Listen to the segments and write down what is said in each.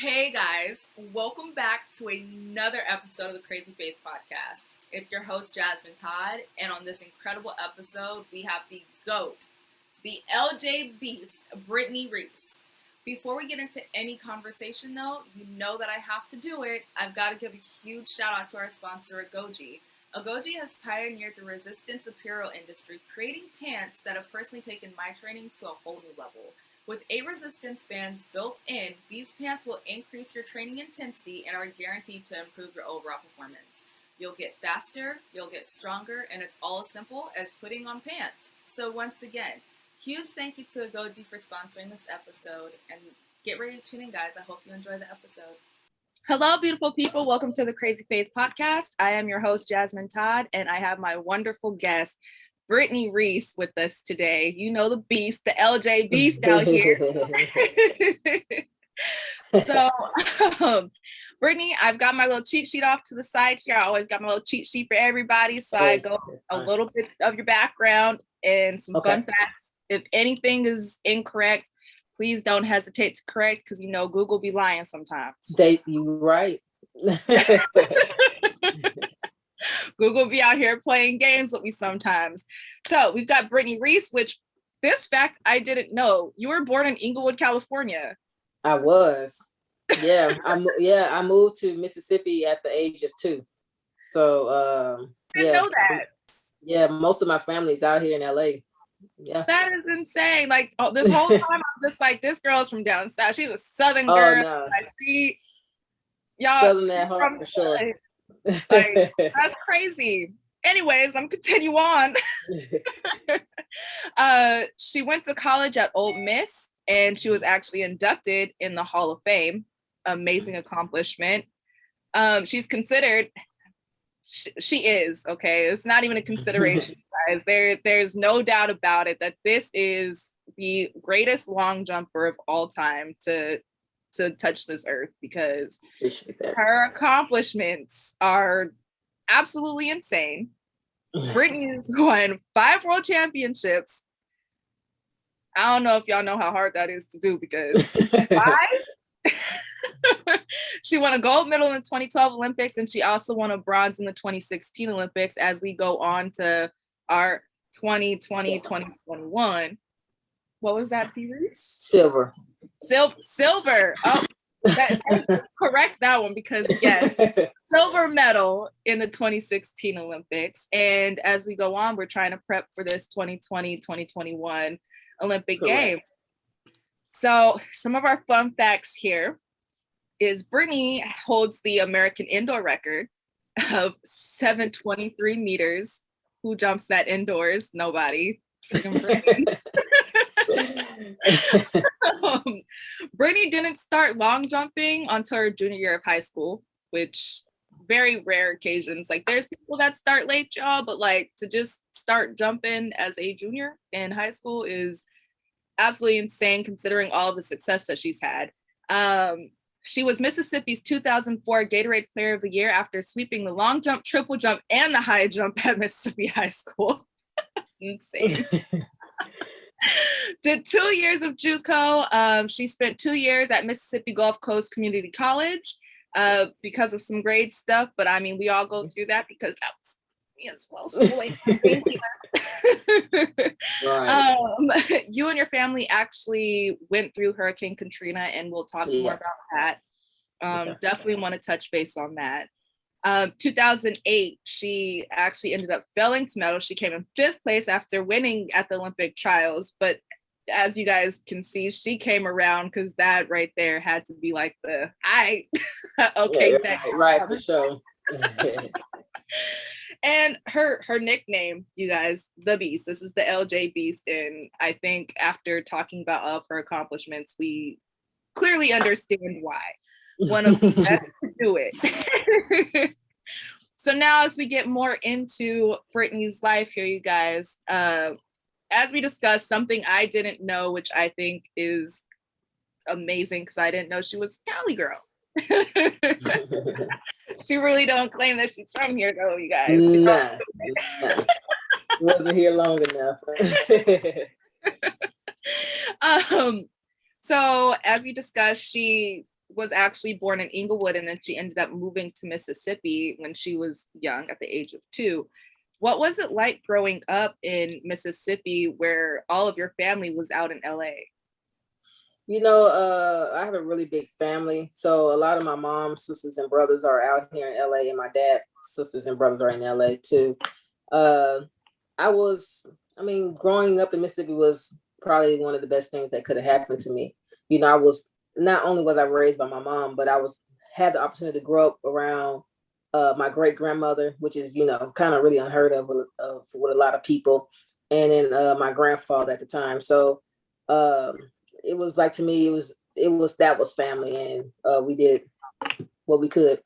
Hey guys, welcome back to another episode of the Crazy Faith Podcast. It's your host, Jasmine Todd, and on this incredible episode, we have the GOAT, the LJ Beast, Brittney Reese. Before we get into any conversation though, you know that I have to do it. I've got to give a huge shout out to our sponsor, Agogie. Agogie has pioneered the resistance apparel industry, creating pants that have personally taken my training to a whole new level. With 8 resistance bands built in, these pants will increase your training intensity and are guaranteed to improve your overall performance. You'll get faster, you'll get stronger, and it's all as simple as putting on pants. So once again, huge thank you to Agogie for sponsoring this episode, and get ready to tune in, guys. I hope you enjoy the episode. Hello, beautiful people. Welcome to the Crazy Faith Podcast. I am your host, Jasmine Todd, and I have my wonderful guest, Brittney Reese, with us today. You know the beast, the LJ Beast out here. So, Brittney, I've got my little cheat sheet off to the side here. I always got my little cheat sheet for everybody. So I go a little bit of your background and some fun facts. If anything is incorrect, please don't hesitate to correct, because you know Google be lying sometimes. You right. Google be out here playing games with me sometimes. So we've got Brittney Reese, which this fact I didn't know. You were born in Inglewood, California. I was. Yeah. I moved to Mississippi at the age of 2. So Didn't know that. Yeah, most of my family's out here in LA. Yeah. That is insane. Like this whole time I'm just like, this girl's from down south. She's a southern girl. No. Like y'all Southern at heart for sure. Like, that's crazy. Anyways, I'm continue on. She went to college at Ole Miss, and she was actually inducted in the Hall of Fame. Amazing accomplishment. She's considered. She is okay. It's not even a consideration, guys. There's no doubt about it that this is the greatest long jumper of all time to touch this earth, because her accomplishments are absolutely insane. Brittney's won 5 world championships. I don't know if y'all know how hard that is to do, because 5? She won a gold medal in the 2012 Olympics, and she also won a bronze in the 2016 Olympics. As we go on to our 2020, 2021. What was that, Reese? Silver. Silver. Oh, correct that one, because yes, silver medal in the 2016 Olympics. And as we go on, we're trying to prep for this 2020, 2021 Olympic Games. So some of our fun facts here is Brittney holds the American indoor record of 723 meters. Who jumps that indoors? Nobody. Brittney didn't start long jumping until her junior year of high school, which very rare occasions. Like, there's people that start late, y'all, but like to just start jumping as a junior in high school is absolutely insane, considering all of the success that she's had. She was Mississippi's 2004 Gatorade Player of the Year after sweeping the long jump, triple jump, and the high jump at Mississippi High School. Insane. Did 2 years of JUCO. She spent 2 years at Mississippi Gulf Coast Community College because of some grade stuff. But I mean, we all go through that because that was me as well. So right. You and your family actually went through Hurricane Katrina, and we'll talk more about that. Definitely want to touch base on that. 2008, she actually ended up failing to medal. She came in 5th place after winning at the Olympic trials, but as you guys can see, she came around, because that right there had to be like the okay, right for sure. And her nickname, you guys, the Beast. This is the LJ Beast, and I think after talking about all of her accomplishments, we clearly understand why. One of the best to do it. So now, as we get more into Brittney's life here, you guys, as we discussed, something I didn't know, which I think is amazing, because I didn't know she was a Cali girl. She really don't claim that she's from here, though, you guys. Nah. Wasn't here long enough. So as we discussed, she was actually born in Inglewood, and then she ended up moving to Mississippi when she was young at the age of 2. What was it like growing up in Mississippi where all of your family was out in LA? I have a really big family. So a lot of my mom's sisters and brothers are out here in LA, and my dad's sisters and brothers are in LA too. Growing up in Mississippi was probably one of the best things that could have happened to me. I was not only was I raised by my mom, but I had the opportunity to grow up around my great grandmother, which is kind of really unheard of with a lot of people, and then my grandfather at the time. So it was like, to me, that was family, and we did what we could.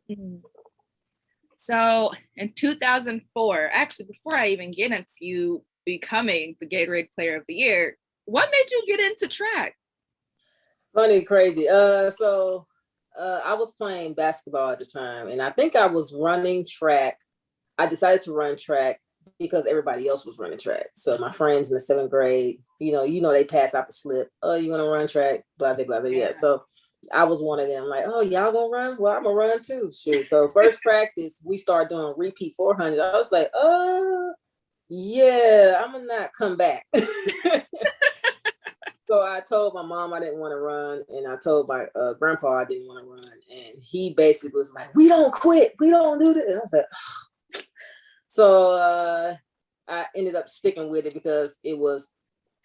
Mm-hmm. So in 2004, actually, before I even get into you becoming the Gatorade Player of the Year, what made you get into track? Funny, crazy. So I was playing basketball at the time, and I think I was running track. I decided to run track because everybody else was running track. So my friends in the 7th grade, they pass out the slip. Oh, you want to run track? Blah, blah, blah. Yeah. So I was one of them, like, oh, y'all gonna run? Well, I'm gonna run too. Shoot. So first practice, we started doing repeat 400. I was like, yeah, I'm gonna not come back. So I told my mom I didn't want to run, and I told my grandpa I didn't want to run, and he basically was like, we don't quit, we don't do this. And I was like, oh. So I ended up sticking with it because it was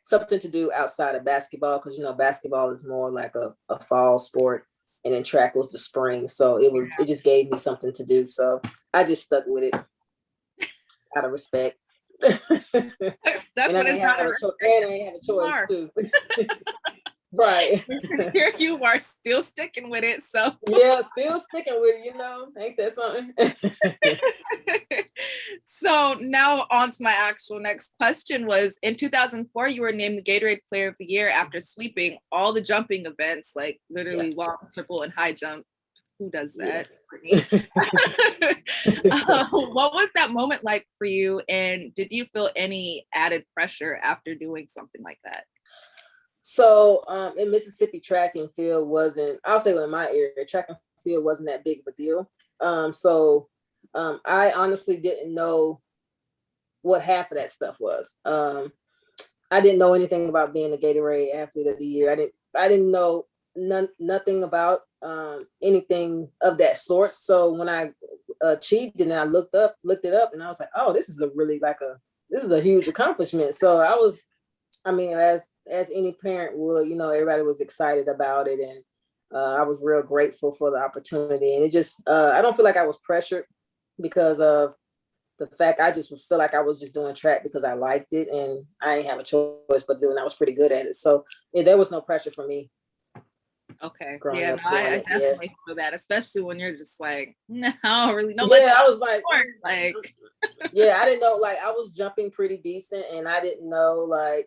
something to do outside of basketball, because basketball is more like a fall sport, and then track was the spring. So it just gave me something to do. So I just stuck with it out of respect. And I didn't have a choice too. Right. Here you are, still sticking with it. So yeah, still sticking with it, ain't that something? So now on to my actual next question. Was in 2004 you were named the Gatorade Player of the Year after sweeping all the jumping events, like literally long, triple, and high jump. Who does that? Yeah. What was that moment like for you, and did you feel any added pressure after doing something like that? So in Mississippi, track and field wasn't, I'll say in my area, track and field wasn't that big of a deal. I honestly didn't know what half of that stuff was. I didn't know anything about being a Gatorade Athlete of the Year. I didn't know nothing about anything of that sort. So when I achieved it, and I looked it up, and I was like, oh, this is a huge accomplishment. So as any parent would, everybody was excited about it, and I was real grateful for the opportunity. And it just, I don't feel like I was pressured because of the fact I just feel like I was just doing track because I liked it, and I didn't have a choice but to do it, and I was pretty good at it. So there was no pressure for me. Okay. Yeah, no, I definitely feel that, especially when you're just like, no, I don't really know much. Yeah, I was like yeah, I didn't know, like, I was jumping pretty decent, and I didn't know, like,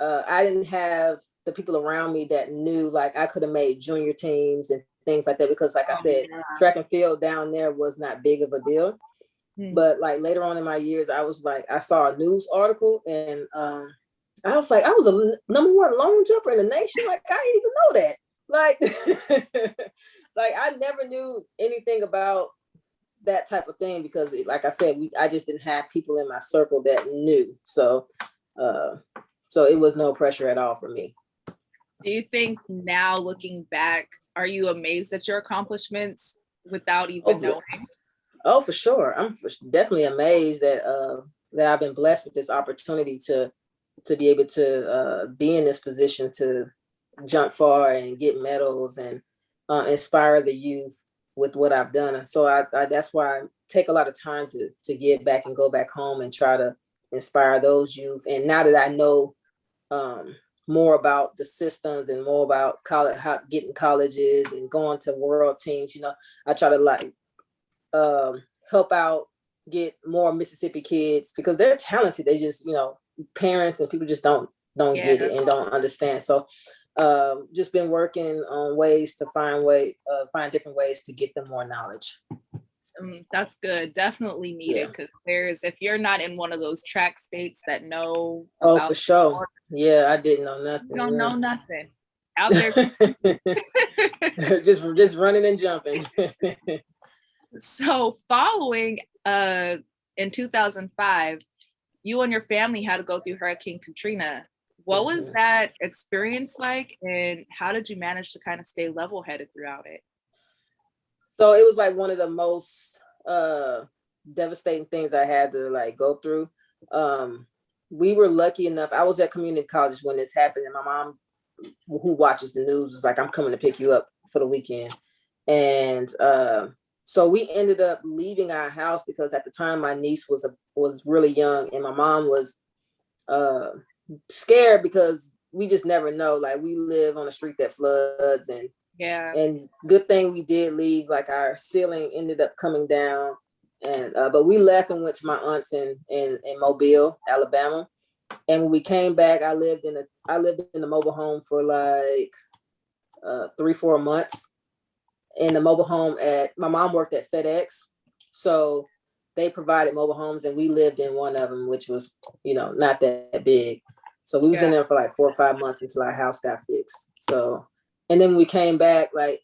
I didn't have the people around me that knew, like, I could have made junior teams and things like that, because like I said, track and field down there was not big of a deal. But like later on in my years, I was like, I saw a news article, and I was like, I was a #1 long jumper in the nation. Like, I didn't even know that. Like, like I never knew anything about that type of thing because, like I said, I just didn't have people in my circle that knew. So it was no pressure at all for me. Do you think now, looking back, are you amazed at your accomplishments without even knowing? Oh, for sure. I'm definitely amazed that I've been blessed with this opportunity to be able to be in this position to jump far and get medals and inspire the youth with what I've done. And so I that's why I take a lot of time to give back and go back home and try to inspire those youth. And now that I know more about the systems and more about college, how getting colleges and going to world teams, I try to help out, get more Mississippi kids, because they're talented. They just, parents and people just don't get it and don't understand. So just been working on ways to find different ways to get them more knowledge. That's good. Definitely needed, because if you're not in one of those track states that know about for sure. Yeah, I didn't know nothing. You don't know nothing. out there. just running and jumping. So following in 2005, you and your family had to go through Hurricane Katrina. What was that experience like, and how did you manage to kind of stay level-headed throughout it? So it was like one of the most devastating things I had to like go through. We were lucky enough. I was at community college when this happened, and my mom, who watches the news, was like, "I'm coming to pick you up for the weekend." And so we ended up leaving our house because at the time my niece was really young, and my mom was scared because we just never know. Like, we live on a street that floods, and good thing we did leave. Like, our ceiling ended up coming down, and but we left and went to my aunt's in Mobile, Alabama. And when we came back, I lived in the mobile home for like 3-4 months. In the mobile home my mom worked at FedEx, so they provided mobile homes, and we lived in one of them, which was, not that big. So we was in there for like 4 or 5 months until our house got fixed. So, and then we came back, like,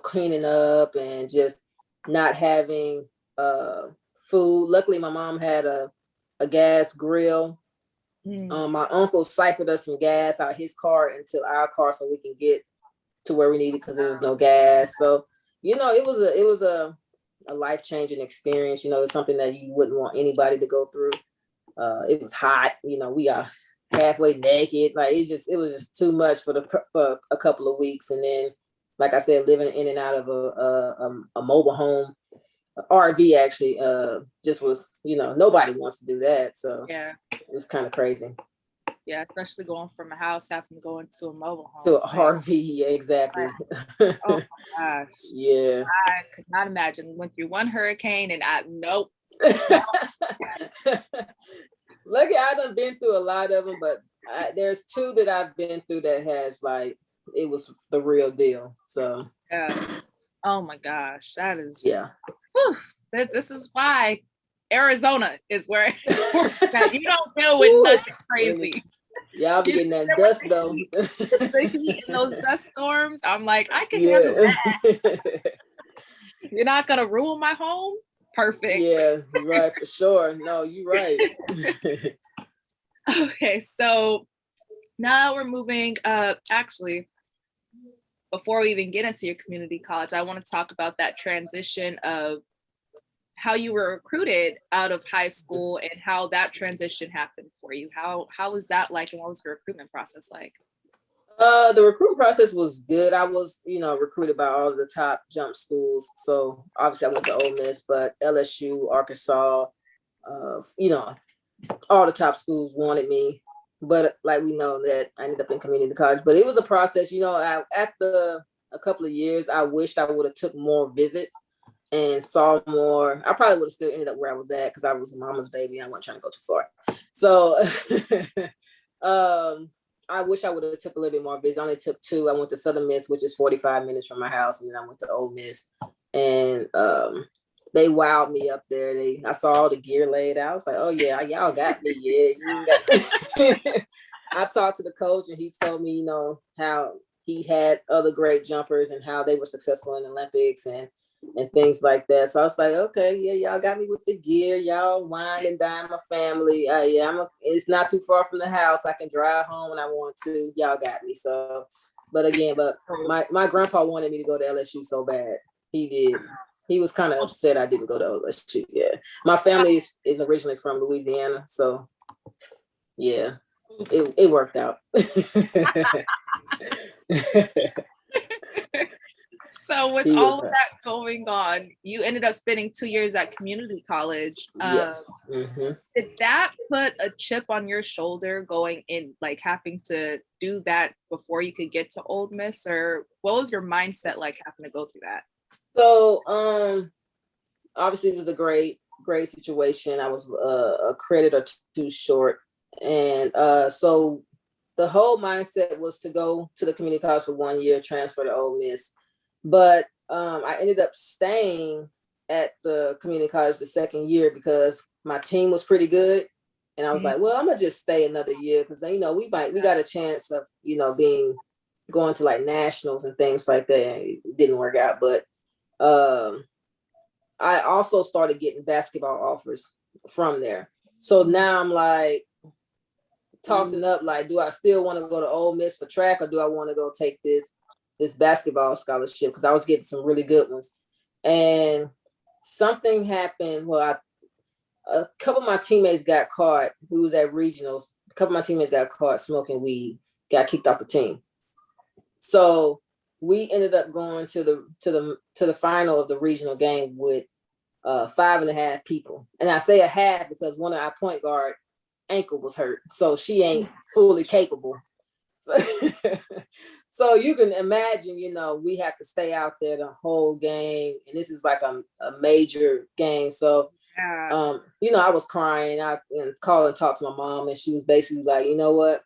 cleaning up and just not having food. Luckily, my mom had a gas grill. My uncle siphoned us some gas out his car into our car so we can get to where we needed, because there was no gas. So, it was a life-changing experience. It's something that you wouldn't want anybody to go through. It was hot. We are halfway naked. Like, it was just too much for a couple of weeks. And then, like I said, living in and out of a mobile home, RV actually, just was, nobody wants to do that. So it was kind of crazy. Yeah, especially going from a house, having to go into a mobile home. To a RV, yeah, exactly. Oh my gosh. Yeah. I could not imagine. Went through one hurricane and nope. Lucky I done been through a lot of them, but there's 2 that I've been through that has, like, it was the real deal. So oh my gosh, that is this is why Arizona is where you don't deal with nothing crazy. Y'all be getting that dust though. The heat and those dust storms, I'm like, I can handle that. You're not gonna ruin my home? Perfect. Yeah, right, for sure. No, you're right. Okay, so now we're moving actually, before we even get into your community college, I want to talk about that transition of how you were recruited out of high school and how that transition happened for you. How was that like, and what was your recruitment process like? The recruitment process was good. I was, recruited by all of the top jump schools. So obviously I went to Ole Miss, but LSU, Arkansas, all the top schools wanted me. But like, we know that I ended up in community college. But it was a process. After a couple of years, I wished I would have took more visits and saw more. I probably would have still ended up where I was at, because I was a mama's baby and I wasn't trying to go too far. So I wish I would have took a little bit more visits. I only took 2. I went to Southern Miss, which is 45 minutes from my house, and then I went to Ole Miss. And they wowed me up there. I saw all the gear laid out. I was like, oh yeah, y'all got me. Yeah. I talked to the coach, and he told me, how he had other great jumpers and how they were successful in the Olympics and things like that. So I was like, okay, yeah, y'all got me with the gear. Y'all wine and dine my family. It's not too far from the house. I can drive home when I want to. Y'all got me. So, but my grandpa wanted me to go to LSU so bad. He did. He was kind of upset I didn't go to LSU. Yeah. My family is originally from Louisiana. So yeah, it worked out. So with all of that going on, you ended up spending 2 years at community college. Did that put a chip on your shoulder going in, like having to do that before you could get to Ole Miss, or what was your mindset like having to go through that? So obviously it was a great situation. I was a credit or 2 short. And so the whole mindset was to go to the community college for 1 year, transfer to Ole Miss. But I ended up staying at the community college the second year because my team was pretty good. And I was like, well, I'm gonna just stay another year because we got a chance of being going to like nationals and things like that. And it didn't work out, but I also started getting basketball offers from there. So now I'm like tossing up, like, do I still want to go to Ole Miss for track, or do I want to go take this basketball scholarship? Because I was getting some really good ones. And something happened. Well, a couple of my teammates got caught. We was at regionals. A couple of my teammates got caught smoking weed, got kicked off the team. So we ended up going to the final of the regional game with 5.5 people. And I say a half because one of our point guard ankle was hurt, so she ain't fully capable. So you can imagine, we have to stay out there the whole game, and this is like a major game. So I was crying. I called and talked to my mom, and she was basically like, you know what,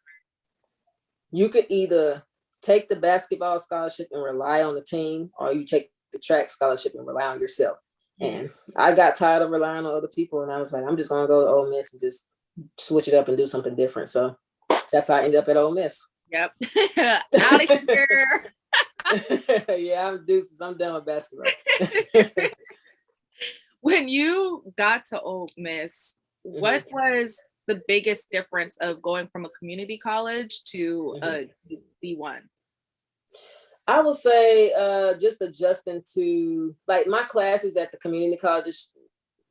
you could either take the basketball scholarship and rely on the team, or you take the track scholarship and rely on yourself. And I got tired of relying on other people, and I was like, I'm just gonna go to Ole Miss and just switch it up and do something different. So that's how I ended up at Ole Miss. Yep. Out of here. Yeah, I'm done with basketball. When you got to Ole Miss, what was the biggest difference of going from a community college to a D1? I would say just adjusting to, like, my classes at the community college.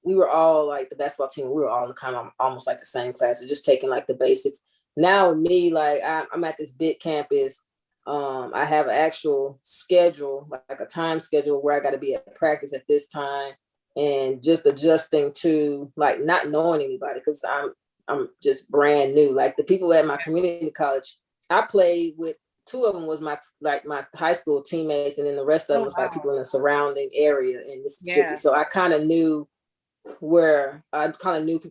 We were all like the basketball team. We were all kind of almost like the same classes, just taking like the basics. Now with me, like I'm at this big campus. I have an actual schedule, like a time schedule where I got to be at practice at this time, and just adjusting to like not knowing anybody, because I'm just brand new. Like the people at my community college, I played with. 2 of them was my high school teammates, and then the rest of them was like people in the surrounding area in Mississippi. Yeah. So I kind of knew people,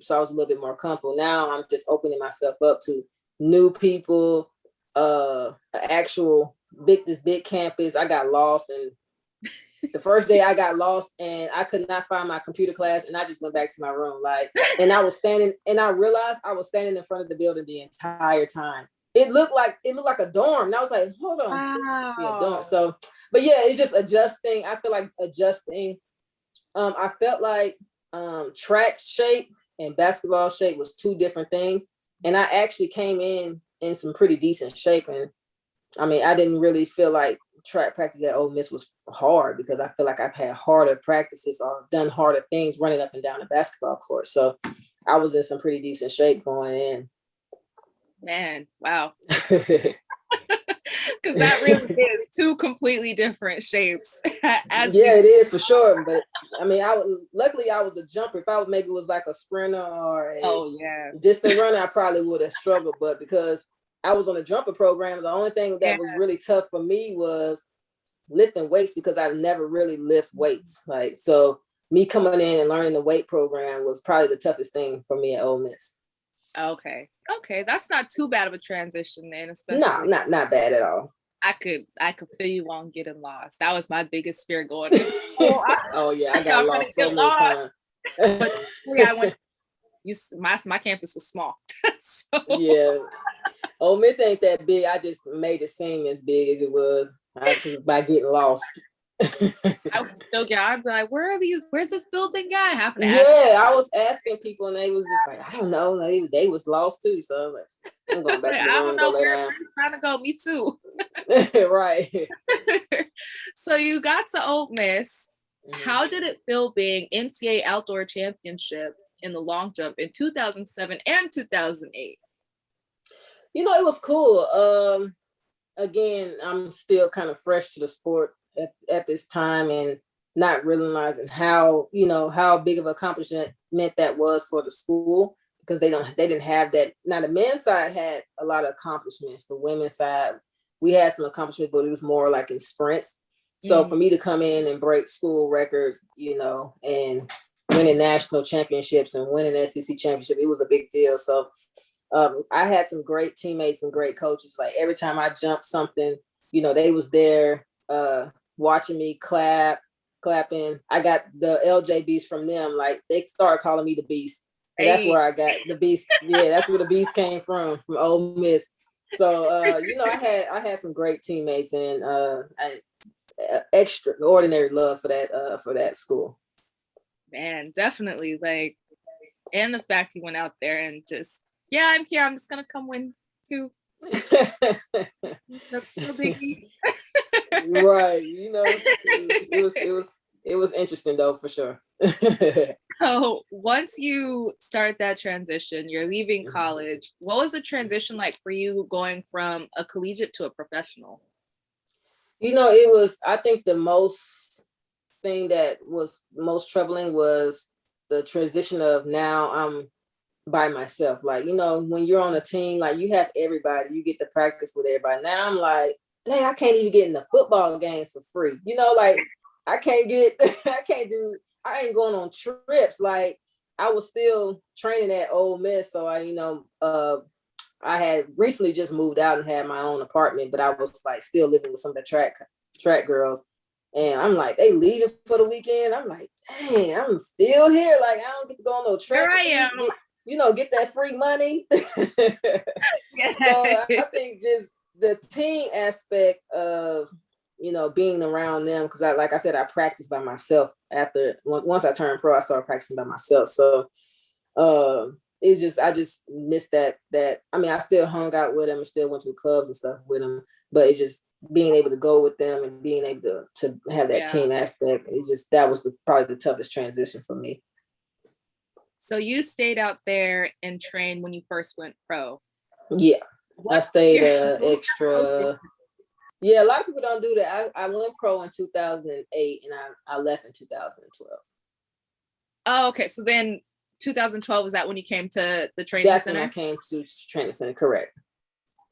so I was a little bit more comfortable. Now I'm just opening myself up to new people, this big campus. I got lost, and the first day I got lost and I could not find my computer class, and I just went back to my room. And I realized I was standing in front of the building the entire time. It looked like a dorm. And I was like, hold on. Wow. This is a dorm. So, but yeah, it's just adjusting. I feel like adjusting. I felt like track shape and basketball shape was 2 different things. And I actually came in some pretty decent shape. And I mean, I didn't really feel like track practice at Ole Miss was hard, because I feel like I've had harder practices or done harder things running up and down the basketball court. So I was in some pretty decent shape going in. Man, wow. Because that really is 2 completely different shapes. It is for sure. But I mean, luckily I was a jumper. If I maybe was like a sprinter or a distant runner, I probably would have struggled. But because I was on a jumper program, the only thing that was really tough for me was lifting weights, because I've never really lift weights. Like, so me coming in and learning the weight program was probably the toughest thing for me at Ole Miss. Okay, that's not too bad of a transition then, especially. No, not bad at all. I could feel you on getting lost. That was my biggest fear going into school. I got lost so many times. But I went. My campus was small. So. Yeah, Ole Miss ain't that big. I just made it seem as big as it was by getting lost. I was still I'd be like, where's this building guy? I was asking people, and they was just like, I don't know. They was lost too. So I'm like, I'm going back to the room. I don't know where I'm trying to go. Me too. Right. So you got to Ole Miss. How did it feel being NCAA Outdoor Championship in the long jump in 2007 and 2008? It was cool. Again, I'm still kind of fresh to the sport at this time, and not realizing how big of an accomplishment that was for the school, because they didn't have that. Now the men's side had a lot of accomplishments. The women's side, we had some accomplishments, but it was more like in sprints. So for me to come in and break school records, and winning national championships and winning SEC championship, it was a big deal. So I had some great teammates and great coaches. Like every time I jumped something, they was there watching me clapping. I got the LJ Beast from them. Like they started calling me the Beast. And that's where I got the Beast. Yeah, that's where the Beast came from Ole Miss. So I had some great teammates and extraordinary love for that school. Man, definitely. Like, and the fact you went out there and just, yeah, I'm here. I'm just gonna come win too. That's no biggie. Right. It was interesting though, for sure. So once you start that transition, you're leaving college. What was the transition like for you going from a collegiate to a professional? It was, I think the most thing that was most troubling was the transition of now I'm by myself. Like, when you're on a team, like you have everybody, you get to practice with everybody. Now I'm like, dang, I can't even get in the football games for free. Like I ain't going on trips. Like I was still training at Ole Miss. So I had recently just moved out and had my own apartment, but I was like still living with some of the track girls. And I'm like, they leaving for the weekend. I'm like, dang, I'm still here. Like I don't get to go on no track. Here I am. Get that free money. Yes. So I think just the team aspect of being around them, because like I said, I practiced by myself. Once I turned pro, I started practicing by myself. So it's just, I just missed that. I mean, I still hung out with them and still went to the clubs and stuff with them, but it's just being able to go with them and being able to have that team aspect. That was probably the toughest transition for me. So you stayed out there and trained when you first went pro. Yeah, I stayed extra. Yeah, a lot of people don't do that. I went pro in 2008 and I left in 2012. Oh, okay. So then 2012, was that when you came to the training center? That's when I came to training center, correct.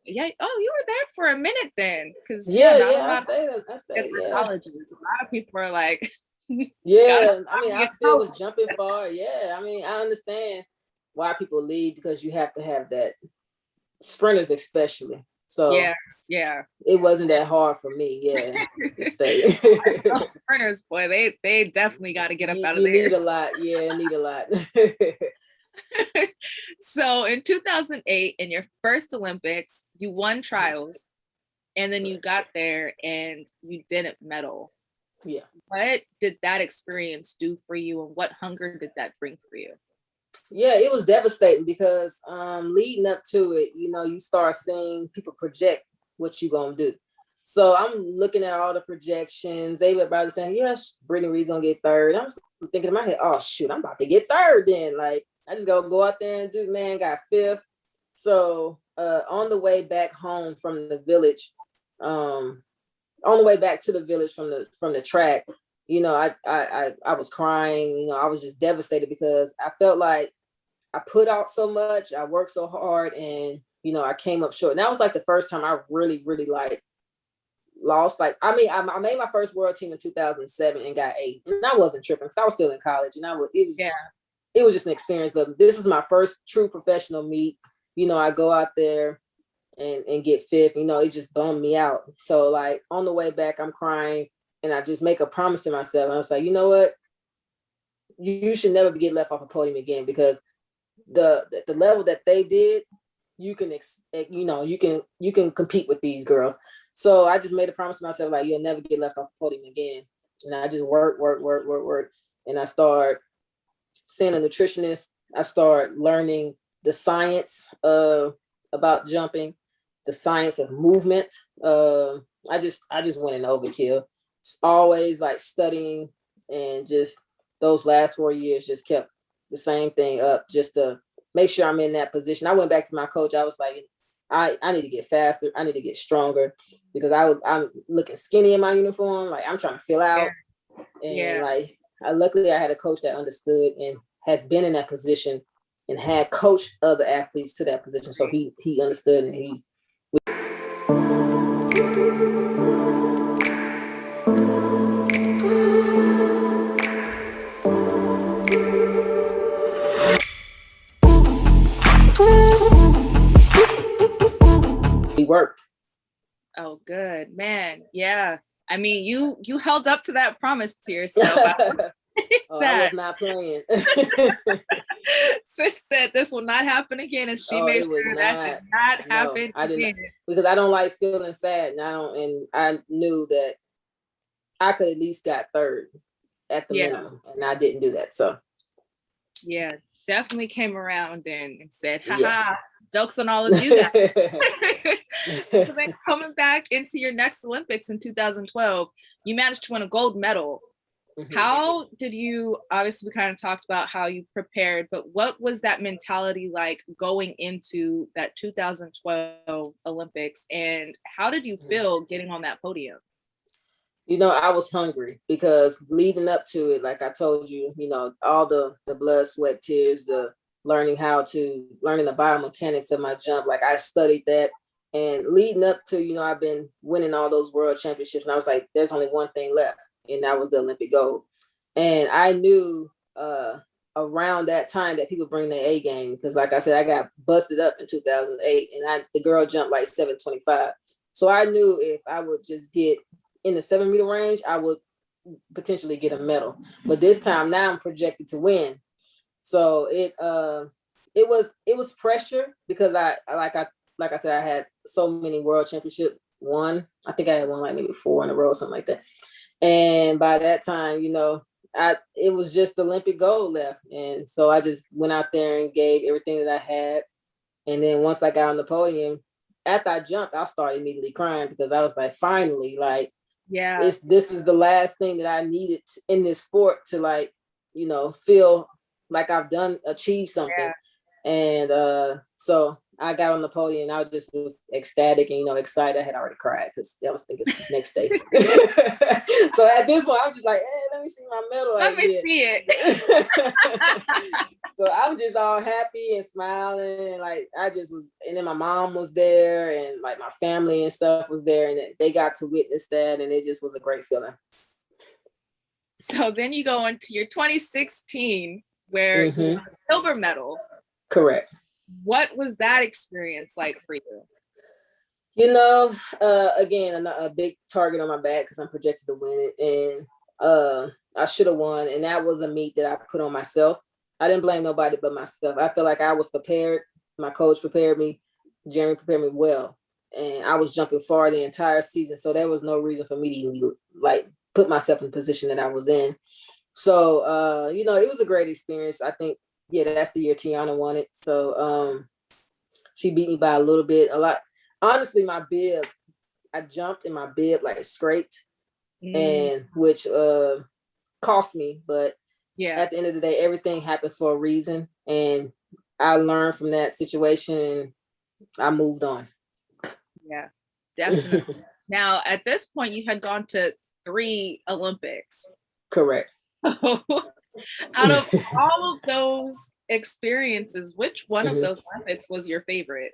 Yeah. Oh, you were there for a minute then. Because I stayed. Yeah. Colleges. A lot of people are like, yeah. I mean, I still was jumping far. Yeah. I mean, I understand why people leave, because you have to have that, sprinters especially. So yeah. It wasn't that hard for me. Yeah. To stay. Those sprinters, boy, they definitely got to get up out of there. You need a lot. Yeah, need a lot. So in 2008, in your first Olympics, you won trials, and then you got there and you didn't medal. Yeah. What did that experience do for you, and what hunger did that bring for you? Yeah, it was devastating because leading up to it, you start seeing people project what you're going to do. So I'm looking at all the projections. They were about to say, yes, Brittney Reese going to get third. I'm thinking in my head, oh, shoot, I'm about to get third then. Like, I just go out there and do, man, got fifth. So on the way back home from the village, on the way back to the village from the track, I was crying. I was just devastated because I felt like I put out so much, I worked so hard, and I came up short. And that was like the first time I really, really like lost. Like, I mean, I made my first world team in 2007 and got 8th, and I wasn't tripping because I was still in college, and it was just an experience. But this is my first true professional meet. I go out there and get 5th. It just bummed me out. So like on the way back, I'm crying, and I just make a promise to myself. And I was like, you know what? You should never get left off a podium again, because the level that they did, you can you can compete with these girls. So I just made a promise to myself, like, you'll never get left off the podium again. And I just work. And I start seeing a nutritionist. I start learning the science about jumping, the science of movement. I just went in overkill. It's always like studying, and just those last 4 years just kept the same thing up, just to make sure I'm in that position. I went back to my coach. I was like, I need to get faster. I need to get stronger, because I'm looking skinny in my uniform. Like, I'm trying to fill out. And like, luckily I had a coach that understood and has been in that position and had coached other athletes to that position. So he understood, and he worked. Oh, good, man. Yeah. I mean, you held up to that promise to yourself. I was not playing. sis said this will not happen again, and she Oh, made it would sure that did not happen I didn't, again. because I don't like feeling sad, and I knew that I could at least got third at the minimum, and I didn't do that. So yeah, definitely came around and said, haha, yeah. jokes on all of you guys. So then coming back into your next Olympics in 2012, you managed to win a gold medal. Mm-hmm. How did you, obviously we kind of talked about how you prepared, but what was that mentality like going into that 2012 Olympics, and how did you feel getting on that podium? You know, I was hungry because leading up to it, like I told you, you know, all the blood, sweat, tears, the learning the biomechanics of my jump, like I studied that. And leading up to, you know, I've been winning all those world championships, and I was like, there's only one thing left, and that was the Olympic gold. And I knew around that time that people bring their A game, because like I said, I got busted up in 2008, and the girl jumped like 725. So I knew if I would just get in the 7-meter range, I would potentially get a medal. But this time, now I'm projected to win. So it was pressure, because I said, I had so many world championship won. I think I had won like maybe 4 in a row or something like that. And by that time, you know, it was just Olympic gold left. And so I just went out there and gave everything that I had. And then once I got on the podium, after I jumped, I started immediately crying, because I was like, finally, like, this is the last thing that I needed in this sport to, like, you know, feel like I've achieved something. Yeah. And so I got on the podium, and I just was ecstatic and, you know, excited. I had already cried because I was thinking next day. So at this point, I'm just like, hey, let me see my medal. Let me see it. So I'm just all happy and smiling. Like I just was, and then my mom was there, and like my family and stuff was there, and they got to witness that, and it just was a great feeling. So then you go into your 2016, where you won a silver medal. Correct. What was that experience like for you? You know, again, a big target on my back because I'm projected to win it, and I should have won, and that was a meet that I put on myself. I didn't blame nobody but myself. I feel like I was prepared. My coach prepared me. Jeremy prepared me well, and I was jumping far the entire season, so there was no reason for me to even, like, put myself in the position that I was in. So, you know, it was a great experience. I think, yeah, that's the year Tiana won it. So she beat me by a little bit, a lot. Honestly, my bib, I jumped and my bib like scraped, and which cost me. But at the end of the day, everything happens for a reason, and I learned from that situation, and I moved on. Yeah, definitely. Now, at this point, you had gone to 3 Olympics. Correct. Out of all of those experiences, which one of those Olympics was your favorite?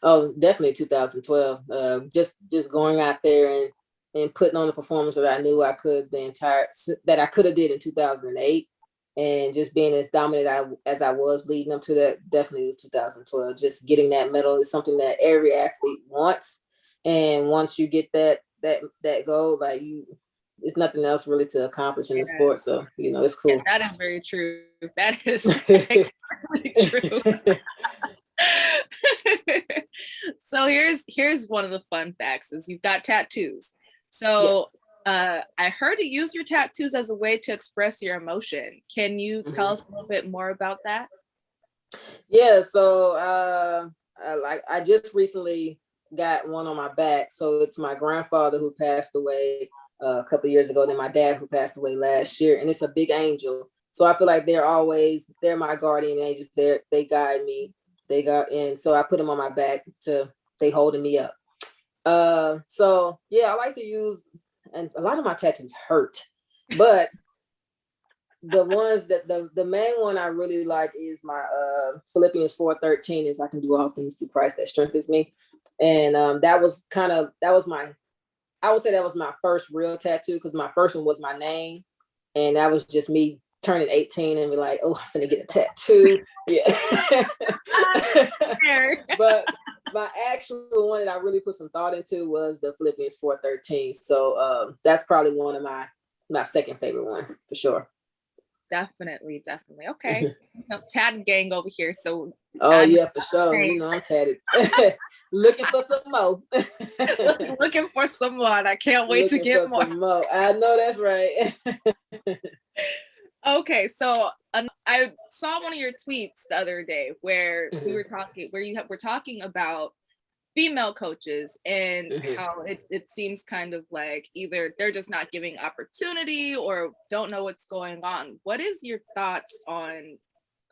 Oh, definitely 2012. Just going out there and putting on the performance that I knew I could that I could have did in 2008, and just being as dominant as I was leading up to that, definitely was 2012. Just getting that medal is something that every athlete wants, and once you get that goal, like it's nothing else really to accomplish in the sport. So, you know, it's cool. Yeah, that is very true. That is exactly true. So here's one of the fun facts is you've got tattoos. So yes. I heard you use your tattoos as a way to express your emotion. Can you tell us a little bit more about that? Yeah, so I just recently got one on my back. So it's my grandfather who passed away a couple of years ago, then my dad who passed away last year, and it's a big angel. So I feel like they're my guardian angels. They guide me. And so I put them on my back they holding me up. So yeah, I like to use, and a lot of my tattoos hurt, but the ones that the main one I really like is my Philippians 4:13 is I can do all things through Christ that strengthens me. And that was I would say that was my first real tattoo, because my first one was my name, and that was just me turning 18 and be like, oh, I'm finna get a tattoo. Yeah. But my actual one that I really put some thought into was the Philippians 4:13. So that's probably one of my second favorite one for sure. Definitely. Okay. No, Tad gang over here. So Oh yeah, for sure. You know, I'm tatted. Looking for some more. looking for someone. I can't wait to get more. Some more. I know that's right. Okay, so I saw one of your tweets the other day where we were talking, where we're talking about female coaches and how it seems kind of like either they're just not giving opportunity or don't know what's going on. What is your thoughts on,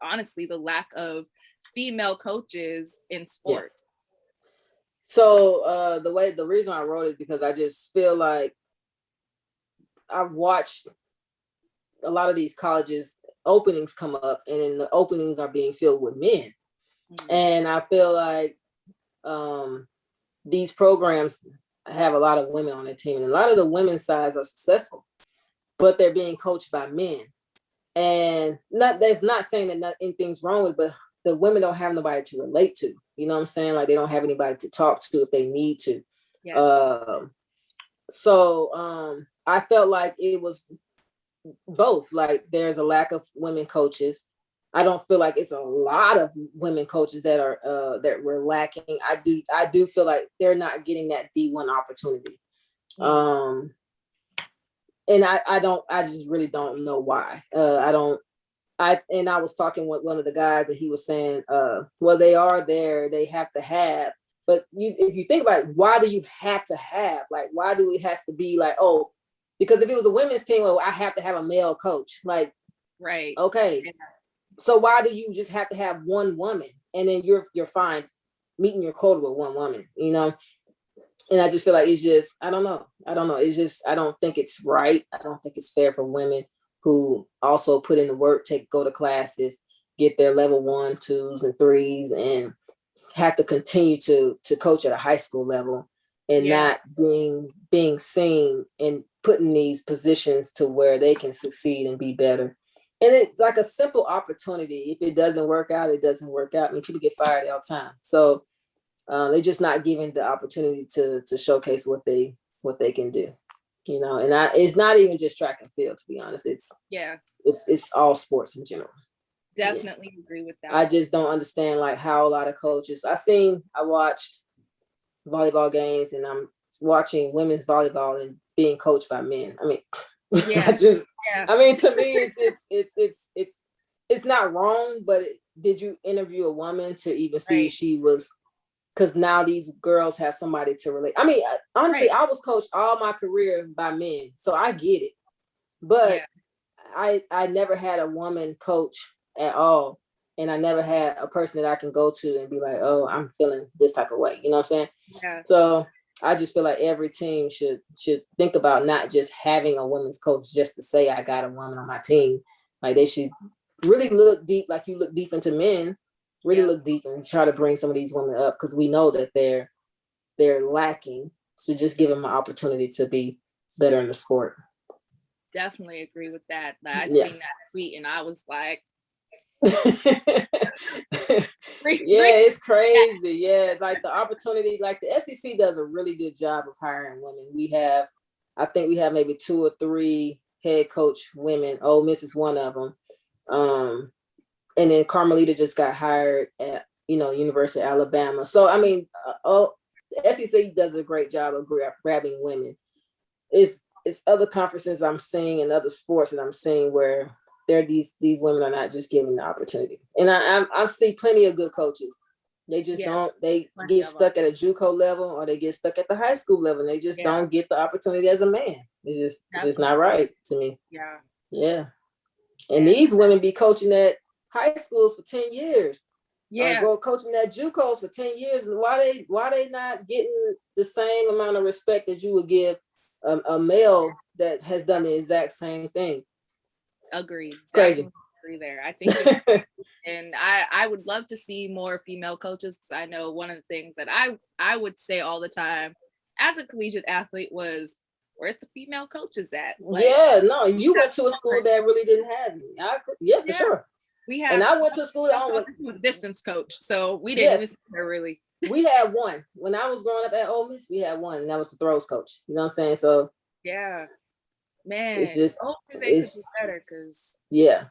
honestly, the lack of female coaches in sports? Yeah. So the reason I wrote it because I just feel like I've watched a lot of these colleges openings come up, and then the openings are being filled with men. And I feel like these programs have a lot of women on their team, and a lot of the women's sides are successful, but they're being coached by men. And that's not saying that anything's wrong with it, but the women don't have nobody to relate to. You know what I'm saying? Like they don't have anybody to talk to if they need to. Yes. So I felt like it was both. Like there's a lack of women coaches. I don't feel like it's a lot of women coaches that are that we're lacking. I do feel like they're not getting that D1 opportunity. And I just really don't know why. I was talking with one of the guys that he was saying, well, they are there, they have to have, but if you think about it, why do you have to have? Like, why do it has to be like, oh, because if it was a women's team, well, I have to have a male coach. Like, right. Okay. Yeah. So why do you just have to have one woman and then you're fine meeting your quota with one woman, you know? And I just feel like it's just, I don't know. It's just, I don't think it's right. I don't think it's fair for women who also put in the work, go to classes, get their level 1, 2s, and 3s, and have to continue to coach at a high school level and not being seen and put in these positions to where they can succeed and be better. And it's like a simple opportunity. If it doesn't work out, it doesn't work out. I mean, people get fired all the time. So they're just not given the opportunity to showcase what they can do, you know. And it's not even just track and field, to be honest. It's all sports in general. Definitely agree with that. I just don't understand like how a lot of coaches. I watched volleyball games, and I'm watching women's volleyball and being coached by men. I mean, I mean, to me, it's not wrong, but did you interview a woman to even see if she was? Because now these girls have somebody to relate. I mean, honestly, I was coached all my career by men, so I get it. But I never had a woman coach at all, and I never had a person that I can go to and be like, oh, I'm feeling this type of way. You know what I'm saying? Yeah. So I just feel like every team should think about not just having a women's coach just to say I got a woman on my team. Like they should really look deep, like you look deep into men. Really look deep and try to bring some of these women up, because we know that they're lacking. So just give them an opportunity to be better in the sport. Definitely agree with that. Like, I seen that tweet and I was like, it's crazy. Yeah, like the opportunity, like the SEC does a really good job of hiring women. I think we have maybe 2 or 3 head coach women. Ole Miss is one of them. And then Carmelita just got hired at, University of Alabama. So, I mean, the SEC does a great job of grabbing women. It's other conferences I'm seeing and other sports that I'm seeing where these women are not just given the opportunity. And I see plenty of good coaches. They just they get stuck at a JUCO level, or they get stuck at the high school level, and they just don't get the opportunity as a man. It's just not right to me. Yeah. And these women be coaching at high schools for 10 years. Go coaching at JUCOs for 10 years. And why they not getting the same amount of respect that you would give a male that has done the exact same thing? Agreed. It's crazy. Agree there. I think and I would love to see more female coaches, because I know one of the things that I would say all the time as a collegiate athlete was, where's the female coaches at? Like, no, you went to a school that really didn't have me. For sure. And I went to a school that was a distance coach, so we didn't even really. We had one when I was growing up at Ole Miss. We had one, and that was the throws coach. You know what I'm saying? So Man, It's just, hopefully they could it's, do better because yeah.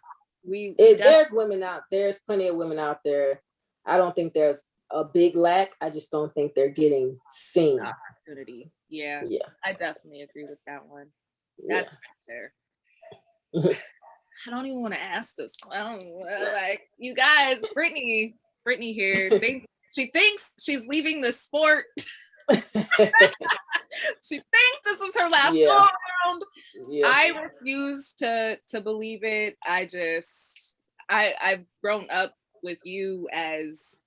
we There's women out, there's plenty of women out there. I don't think there's a big lack. I just don't think they're getting seen. opportunity. Yeah, Yeah. I definitely agree with that one. Yeah. That's fair. I don't even want to ask this. Like, you guys, Brittney here. She thinks she's leaving the sport. She thinks this is her last go around. Yeah. I refuse to believe it. I've grown up with you as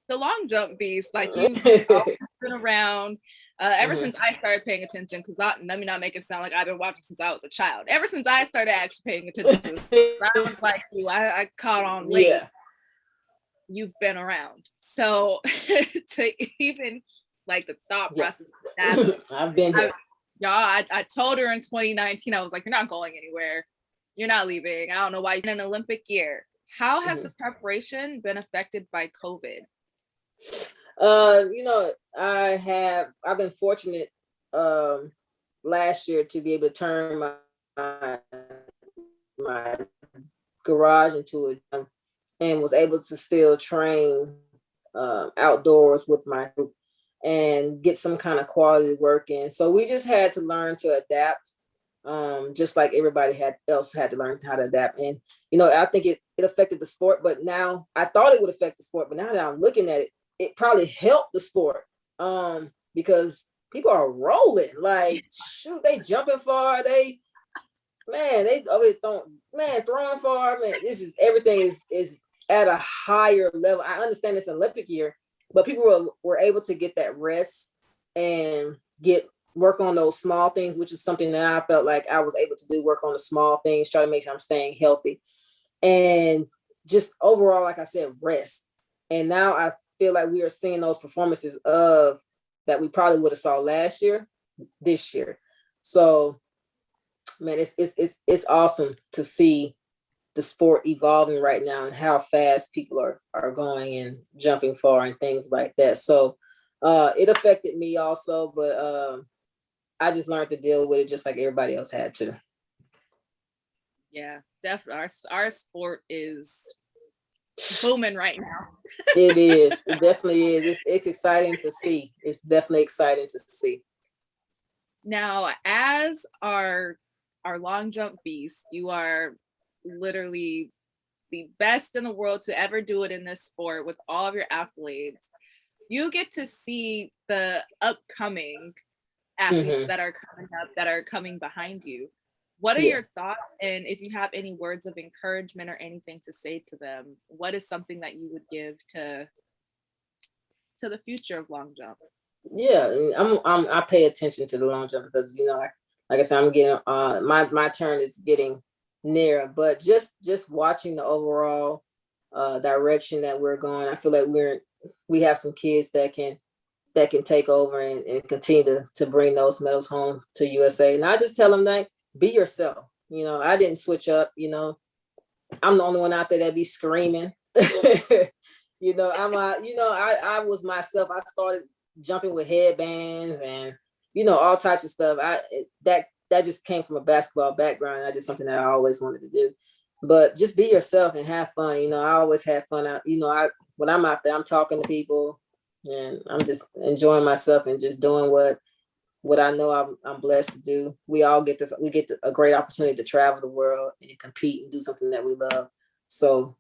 the long jump beast. Like, you've always been around. Ever since I started paying attention, because let me not make it sound like I've been watching since I was a child. Ever since I started actually paying attention to it, I was like you. I caught on late. Yeah. You've been around. So to even like the thought process of that, I've been here. I told her in 2019, I was like, you're not going anywhere. You're not leaving. I don't know why. You're in an Olympic year. How has the preparation been affected by COVID? I've been fortunate last year to be able to turn my garage into a gym and was able to still train outdoors with my group and get some kind of quality work in. So we just had to learn to adapt, just like everybody else had to learn how to adapt. And, I think it affected the sport, but now I thought it would affect the sport, but now that I'm looking at it, it probably helped the sport because people are rolling. Like, shoot, they jumping far. Throwing far. Man, it's just everything is at a higher level. I understand it's an Olympic year, but people were able to get that rest and work on those small things, which is something that I felt like I was able to do, work on the small things, try to make sure I'm staying healthy. And just overall, like I said, rest. And now I feel like we are seeing those performances that we probably would have saw last year, this year. So, man, it's awesome to see the sport evolving right now and how fast people are going and jumping far and things like that. So it affected me also, but I just learned to deal with it just like everybody else had to. Yeah, definitely. Our sport is booming right now. It is. It definitely is. It's exciting to see. It's definitely exciting to see. Now, as our long jump beast, you are literally the best in the world to ever do it in this sport with all of your accolades. You get to see the upcoming athletes that are coming up, that are coming behind you. What are your thoughts? And if you have any words of encouragement or anything to say to them, what is something that you would give to the future of long jump? Yeah, I pay attention to the long jump because, like I said, I'm getting my turn is getting near, but just watching the overall direction that we're going, I feel like we have some kids that can take over and continue to bring those medals home to USA. And I just tell them, like, be yourself. I didn't switch up. I'm the only one out there that be screaming. I was myself. I started jumping with headbands and all types of stuff. That just came from a basketball background. That's just something that I always wanted to do. But just be yourself and have fun. I always have fun out. When I'm out there, I'm talking to people and I'm just enjoying myself and just doing what I know I'm blessed to do. We all get this. We get a great opportunity to travel the world and compete and do something that we love. So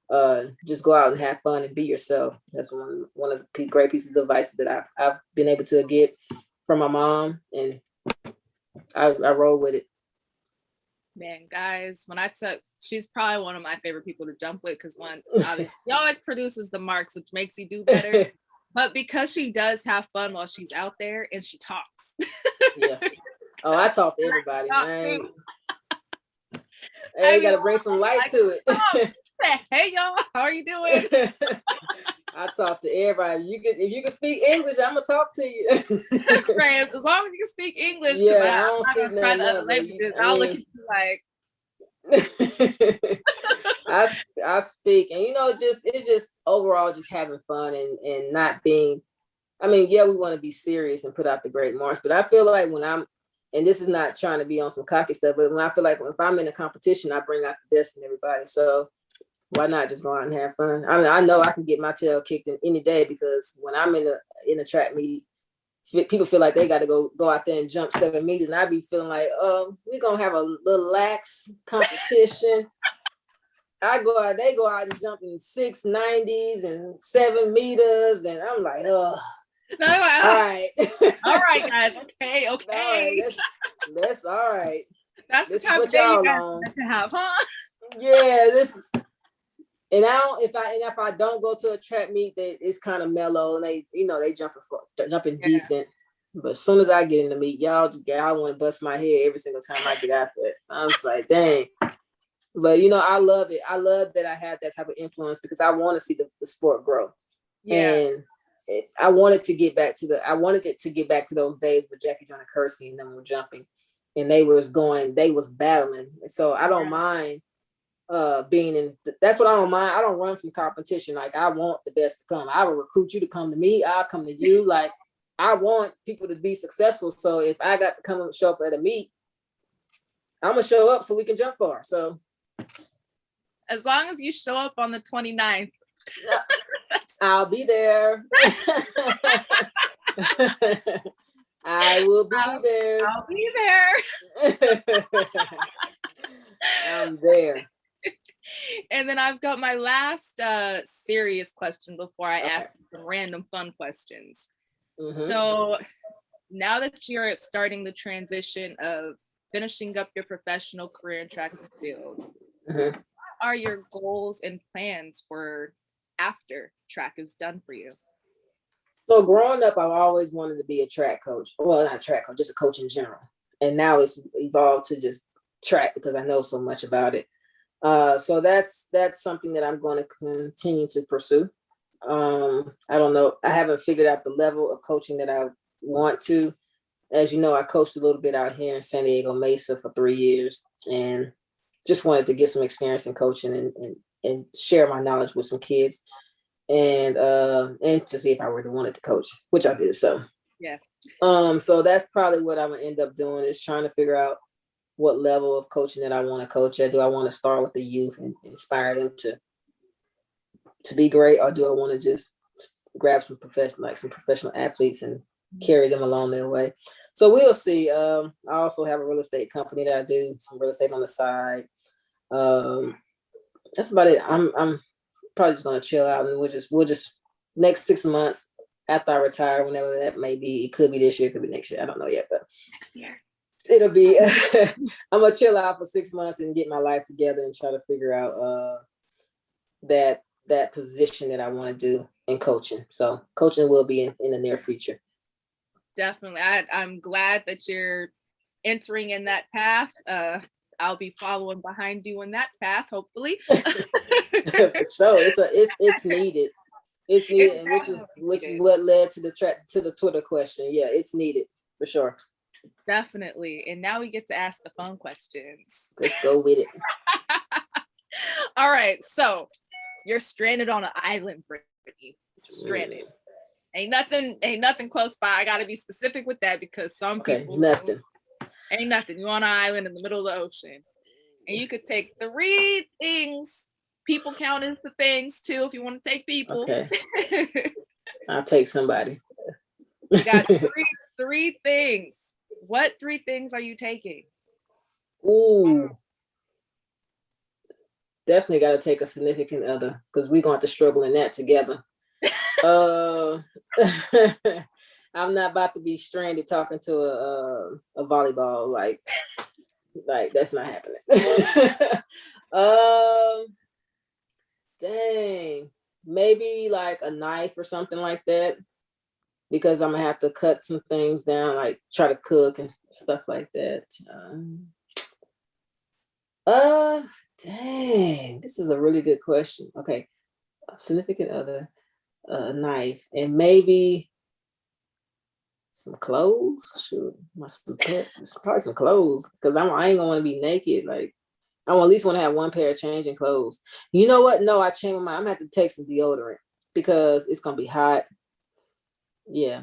just go out and have fun and be yourself. That's one of the great pieces of advice that I've been able to get from my mom, and I roll with it. Man, guys, she's probably one of my favorite people to jump with because she always produces the marks, which makes you do better. But because she does have fun while she's out there and she talks. Yeah. Oh, I talk to everybody, man. Hey, you gotta bring some light to it. Hey y'all, how are you doing? I talk to everybody. If you can speak English, I'm gonna talk to you. Right, as long as you can speak English. Yeah, I don't speak none of the other languages. I'll look at you like. I speak, and it's just overall just having fun and not being. I mean, yeah, we want to be serious and put out the great marks, but I feel like when I'm and this is not trying to be on some cocky stuff, but when I feel like if I'm in a competition, I bring out the best in everybody. So why not just go out and have fun? I mean, I know I can get my tail kicked in any day, because when I'm in a track meet, people feel like they got to go out there and jump 7 meters, and I be feeling like, we're gonna have a little lax competition. They go out and jump in 690s and 7 meters, and I'm like, oh. No, all right. All right, guys. Okay. All right, that's all right. That's the type of day you guys want to have, huh? Yeah, this is. And if I don't go to a track meet, it's kind of mellow, and they jumping decent. But as soon as I get in the meet, y'all want to bust my head every single time I get out there. I was like, dang. But I love it. I love that I had that type of influence, because I want to see the sport grow. Yeah. And I wanted it to get back to those days where Jackie Joyner Kersey and them were jumping, and they was battling. So I don't mind being in. That's what I don't mind. I don't run from competition. Like, I want the best to come. I will recruit you to come to me. I'll come to you. Like, I want people to be successful. So if I got to come and show up at a meet, I'm gonna show up so we can jump far. So as long as you show up on the 29th. I'll be there. I will be there. I'll be there. I'm there. And then I've got my last serious question before I ask some random fun questions. Mm-hmm. So now that you're starting the transition of finishing up your professional career in track and field, what are your goals and plans for after track is done for you? So growing up, I've always wanted to be a track coach. Well, not a track coach, just a coach in general. And now it's evolved to just track, because I know so much about it. So that's something that I'm going to continue to pursue. I don't know. I haven't figured out the level of coaching that I want to. As you know, I coached a little bit out here in San Diego Mesa for 3 years, and just wanted to get some experience in coaching and share my knowledge with some kids, and to see if I really wanted to coach, which I did. So yeah. So that's probably what I'm gonna end up doing, is trying to figure out what level of coaching that I want to coach at. Do I want to start with the youth and inspire them to be great, or do I want to just grab some professional athletes and carry them along their way? So we'll see. I also have a real estate company that I do some real estate on the side. That's about it. I'm probably just gonna chill out, and we'll just next 6 months after I retire, whenever that may be. It could be this year, it could be next year. I don't know yet, but next year it'll be. I'm gonna chill out for 6 months and get my life together and try to figure out that position that I want to do in coaching. So coaching will be in the near future. Definitely. I'm glad that you're entering in that path. I'll be following behind you in that path, hopefully. So it's needed. It's needed, which is what led to the Twitter question. Yeah, it's needed for sure. Definitely. And now we get to ask the fun questions. Let's go with it. All right. So you're stranded on an island, Brittney. Stranded. Ain't nothing close by. I gotta be specific with that, because some people ain't nothing. You're on an island in the middle of the ocean, and you could take 3 things. People count as the things too if you want to take people. Okay. I'll take somebody. You got three things. What 3 things are you taking? Ooh. Definitely got to take a significant other, because we're going to struggle in that together. I'm not about to be stranded talking to a volleyball. Like that's not happening. Dang, maybe like a knife or something like that, because I'm gonna have to cut some things down, like try to cook and stuff like that. Dang, this is a really good question. Okay, a significant other, a knife, and maybe some clothes. Shoot, probably some clothes, because I ain't gonna want to be naked. Like, I at least want to have one pair of changing clothes. You know what? No, I changed my mind. I'm gonna have to take some deodorant, because it's gonna be hot. Yeah,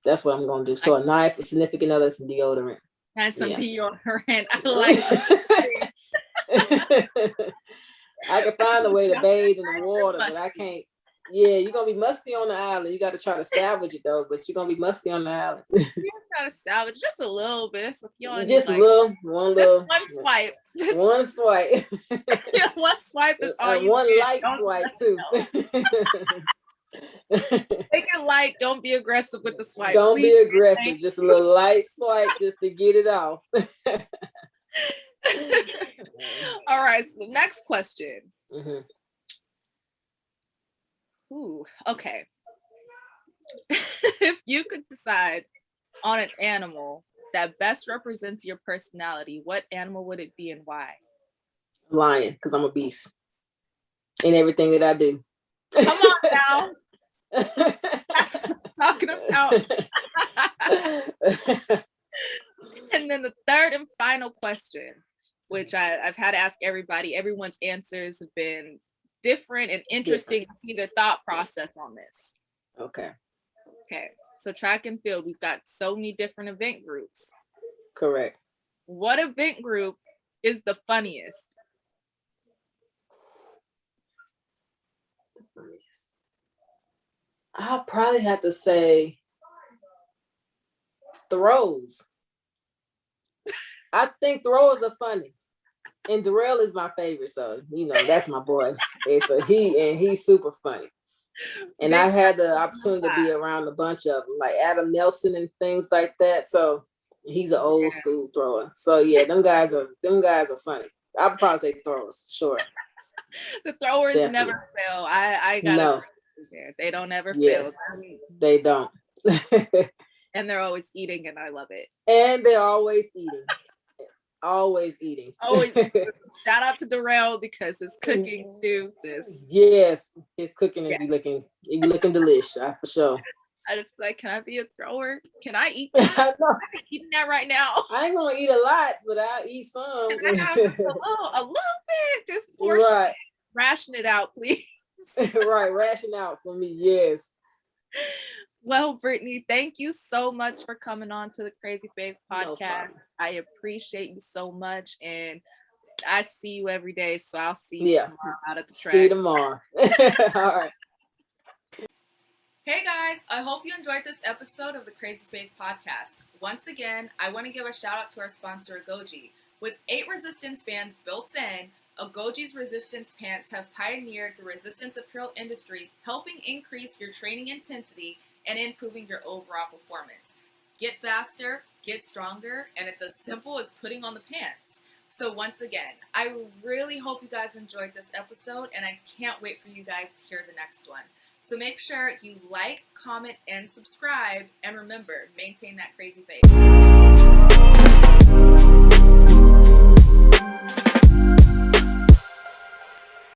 that's what I'm gonna do. So a knife, a significant other, some deodorant. And some Yeah. deodorant. I like I can find a way to bathe in the water, but I can't. Yeah, you're gonna be musty on the island. You got to try to salvage it though, but you're gonna be musty on the island. You're trying to salvage just a little bit. So you only Just need, one swipe. One swipe. One swipe is all you one need. light swipe too. Make it light. Don't be aggressive with the swipe. Don't Please be aggressive. Just a little light swipe just to get it off. All right. So the next question. Mm-hmm. Ooh, okay. If you could decide on an animal that best represents your personality, what animal would it be and why? Lion, because I'm a beast in everything that I do. Come on now. That's what I'm talking about. And then the third and final question, which I've had to ask everybody, everyone's answers have been different and interesting to see their thought process on this. Okay. So track and field, we've got so many different event groups. Correct. What event group is the funniest? I'll probably have to say throws. I think throws are funny. And Darrell is my favorite, so that's my boy. And so he's super funny. And I had the opportunity to be around a bunch of them, like Adam Nelson and things like that. So he's an old school thrower. So yeah, them guys are funny. I'd probably say throwers, sure. The throwers never fail. I gotta they don't ever fail. They don't. And they're always eating, and I love it. And they're always eating. Always eating. Always. Shout out to Darrell because his cooking too. Yes, his cooking it be looking delicious for sure. I just like, can I be a thrower? Can I eat that? I'm eating that right now. I ain't gonna eat a lot, but I'll eat some. Can I have just a little bit? Just portion it. Ration it out, please. Right, ration out for me. Yes. Well, Brittney, thank you so much for coming on to the Crazy Faith podcast. No, I appreciate you so much, and I see you every day, so I'll see you tomorrow out at the track. See you tomorrow. All right. Hey guys, I hope you enjoyed this episode of the Crazy Faith podcast. Once again, I want to give a shout out to our sponsor, Agogie. With 8 resistance bands built in, Agogie's resistance pants have pioneered the resistance apparel industry, helping increase your training intensity and improving your overall performance. Get faster, get stronger, and it's as simple as putting on the pants. So once again, I really hope you guys enjoyed this episode, and I can't wait for you guys to hear the next one. So make sure you like, comment, and subscribe, and remember, maintain that crazy faith.